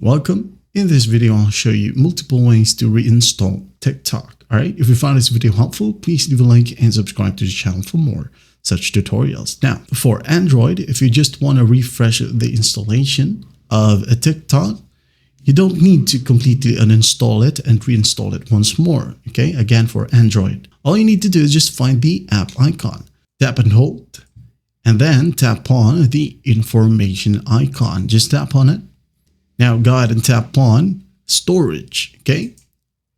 Welcome. In this video, I'll show you multiple ways to reinstall TikTok. Alright, if you found this video helpful, please leave a like and subscribe to the channel for more such tutorials. Now, for Android, if you just want to refresh the installation of a TikTok, you don't need to completely uninstall it and reinstall it once more. Okay, again, for Android, all you need to do is just find the app icon, tap and hold, and then tap on the information icon. Just tap on it. Now go ahead and tap on storage. Okay,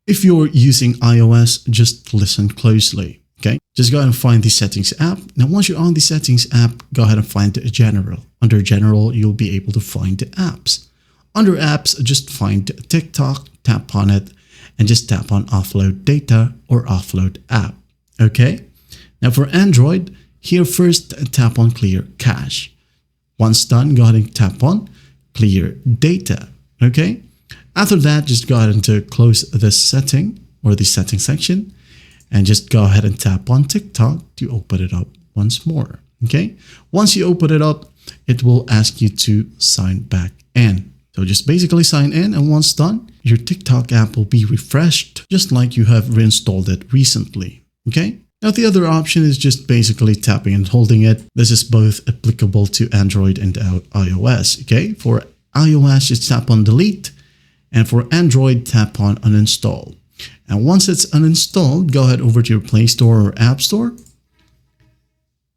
if you're using iOS, just listen closely. Okay, just go ahead and find the settings app. Now once you're on the settings app, go ahead and find general. Under general, you'll be able to find the apps. Under apps, just find TikTok, tap on it, and just tap on offload data or offload app. Okay, now for Android, here first tap on clear cache. Once done, go ahead and tap on clear data. Okay, after that, just go ahead and close the setting or the setting section and just go ahead and tap on TikTok to open it up once more. Okay, once you open it up, it will ask you to sign back in. So just basically sign in, and once done, your TikTok app will be refreshed just like you have reinstalled it recently. Okay, now the other option is just basically tapping and holding it. This is both applicable to Android and iOS. Okay, for iOS, just tap on delete, and for Android, tap on uninstall. And once it's uninstalled, go ahead over to your Play Store or App Store.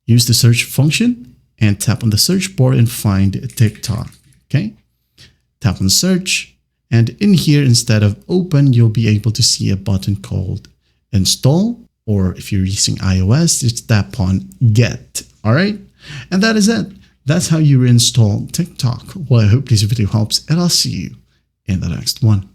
Use the search function and tap on the search bar and find TikTok. Okay, tap on search, and in here, instead of open, you'll be able to see a button called install, or if you're using iOS, just tap on get. All right, and that is it. That's how you reinstall TikTok. Well, I hope this video helps, and I'll see you in the next one.